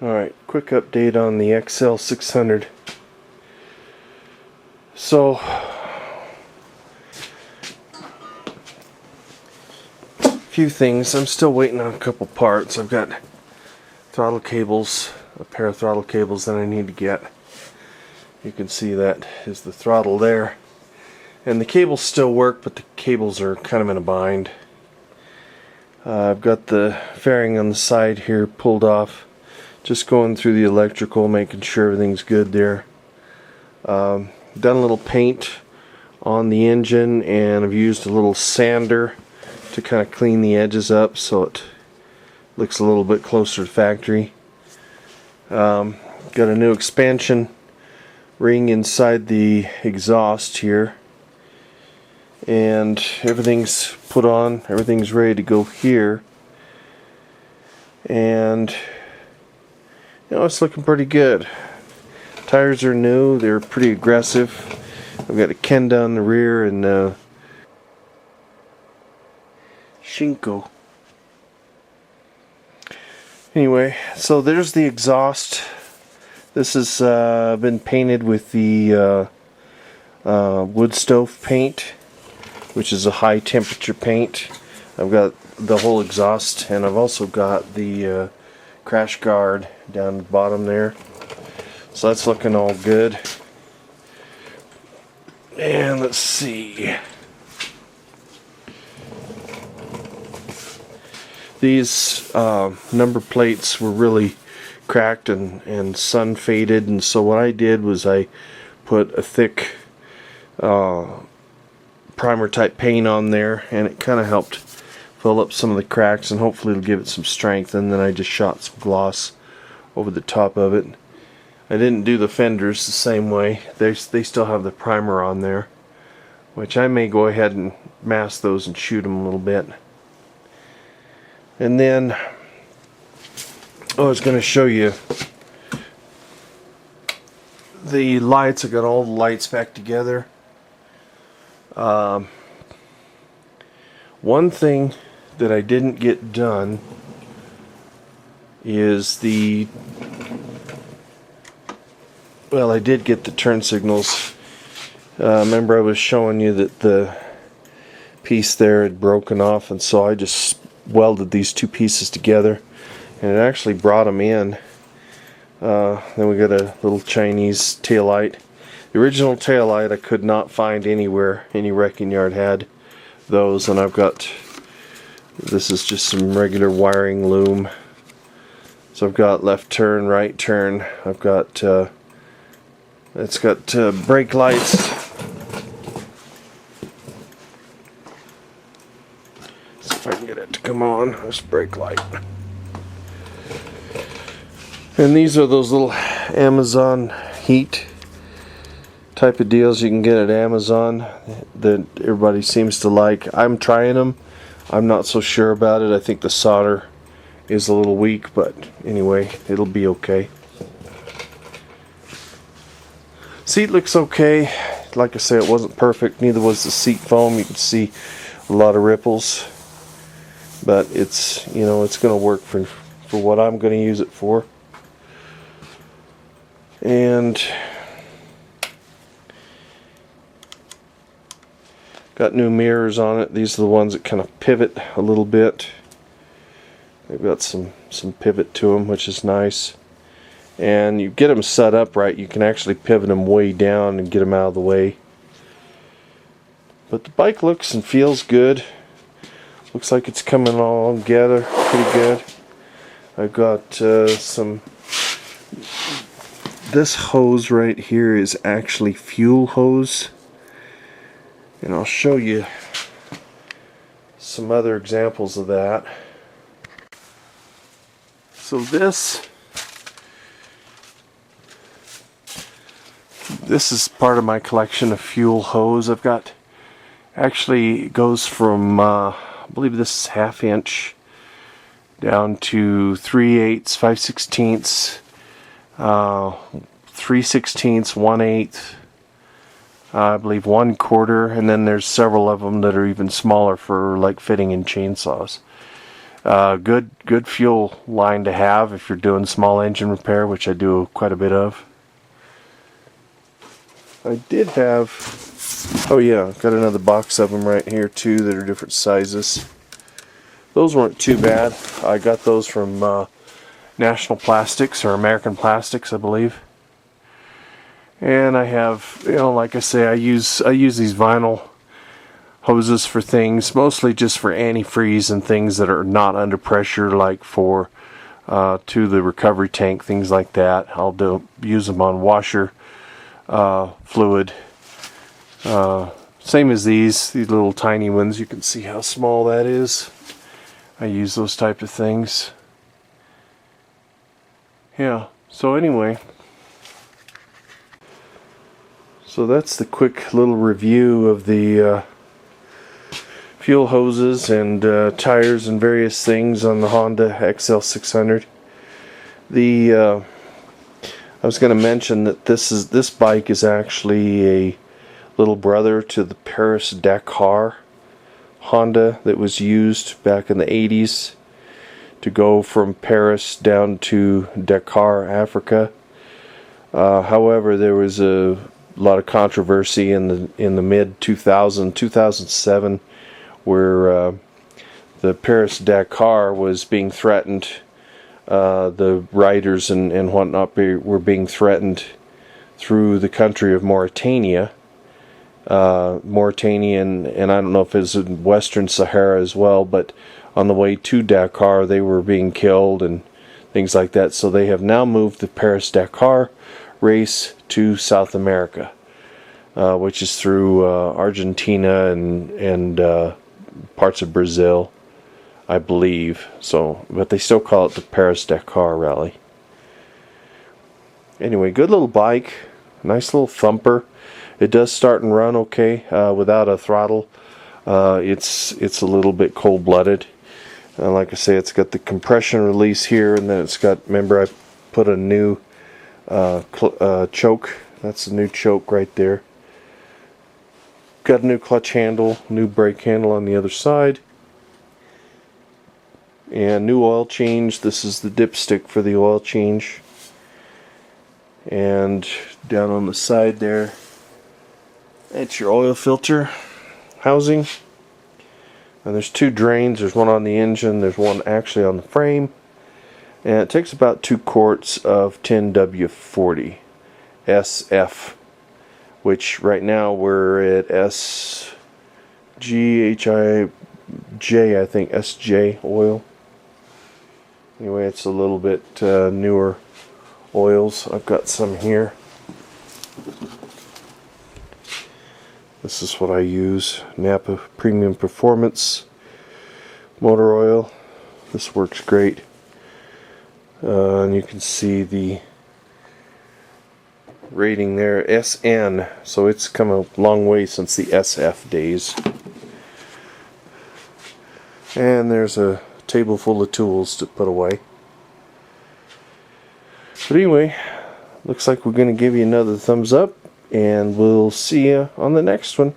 Alright, quick update on the XL600. So, a few things. I'm still waiting on a couple parts. I've got throttle cables, a pair of throttle cables that I need to get. You can see that is the throttle there. And the cables still work, but the cables are kind of in a bind. I've got the fairing on the side here pulled off. Just going through the electrical, making sure everything's good there. Done a little paint on the engine, and I've used a little sander to kind of clean the edges up so it looks a little bit closer to factory. Got a new expansion ring inside the exhaust here, and everything's put on, everything's ready to go here, and you know, it's looking pretty good. Tires are new, they're pretty aggressive. I've got a Kenda on the rear and Shinko. Anyway, so there's the exhaust. This has been painted with the wood stove paint, which is a high temperature paint. I've got the whole exhaust, and I've also got the crash guard down the bottom there. So that's looking all good. And let's see. These number plates were really cracked and sun faded, and so what I did was I put a thick primer type paint on there, and it kind of helped fill up some of the cracks, and hopefully it'll give it some strength. And then I just shot some gloss over the top of it. I didn't do the fenders the same way. They still have the primer on there, which I may go ahead and mask those and shoot them a little bit. And then I was going to show you the lights. I got all the lights back together. One thing that I didn't get done is well, I did get the turn signals. Remember I was showing you that the piece there had broken off, and so I just welded these two pieces together, and it actually brought them in. Then we got a little Chinese taillight. The original taillight I could not find anywhere. Any wrecking yard had those, and I've got, this is just some regular wiring loom. So I've got left turn, right turn. I've got it's got brake lights. See if I can get it to come on. This brake light. And these are those little Amazon heat type of deals you can get at Amazon that everybody seems to like. I'm trying them. I'm not so sure about it. I think the solder is a little weak, but anyway, it'll be okay. Seat looks okay. Like I say, it wasn't perfect. Neither was the seat foam. You can see a lot of ripples, but it's, you know, it's going to work for what I'm going to use it for. And got new mirrors on it. These are the ones that kind of pivot a little bit. They've got some pivot to them, which is nice. And you get them set up right, you can actually pivot them way down and get them out of the way. But the bike looks and feels good. Looks like it's coming all together pretty good. I've got this hose right here is actually fuel hose, and I'll show you some other examples of that. So this is part of my collection of fuel hose. I've got, actually it goes from I believe this is 1/2 inch down to 3/8, 5/16, 3/16, 1/8, I believe 1/4, and then there's several of them that are even smaller for like fitting in chainsaws. Good fuel line to have if you're doing small engine repair, which I do quite a bit of. I did have, oh yeah, got another box of them right here too that are different sizes. Those weren't too bad. I got those from National Plastics or American Plastics, I believe. And I have, like I say, I use these vinyl hoses for things, mostly just for antifreeze and things that are not under pressure, like for to the recovery tank, things like that. I'll use them on washer fluid. Same as these little tiny ones. You can see how small that is. I use those type of things. Yeah, so anyway, so that's the quick little review of the fuel hoses and tires and various things on the Honda XL600. I was going to mention that this bike is actually a little brother to the Paris-Dakar Honda that was used back in the 80s to go from Paris down to Dakar, Africa. However, there was a lot of controversy in the mid 2007, where the Paris-Dakar was being threatened. The riders and whatnot were being threatened through the country of Mauritania. Mauritania, and I don't know if it was in Western Sahara as well, but on the way to Dakar they were being killed and things like that. So they have now moved the Paris-Dakar race to South America, which is through Argentina and parts of Brazil, I believe. So, but they still call it the Paris-Dakar Rally. Anyway, good little bike, nice little thumper. It does start and run okay without a throttle. It's a little bit cold-blooded. Like I say, it's got the compression release here, and then it's got, remember I put a new choke. That's the new choke right there. Got a new clutch handle, new brake handle on the other side, and new oil change. This is the dipstick for the oil change. And down on the side there, it's your oil filter housing. And there's two drains. There's one on the engine, there's one actually on the frame. And it takes about 2 quarts of 10W40 SF, which right now we're at SGHIJ, I think, SJ oil. Anyway, it's a little bit newer oils. I've got some here. This is what I use, Napa Premium Performance motor oil. This works great. And you can see the rating there, SN, so it's come a long way since the SF days. And there's a table full of tools to put away. But anyway, looks like we're going to give you another thumbs up, and we'll see you on the next one.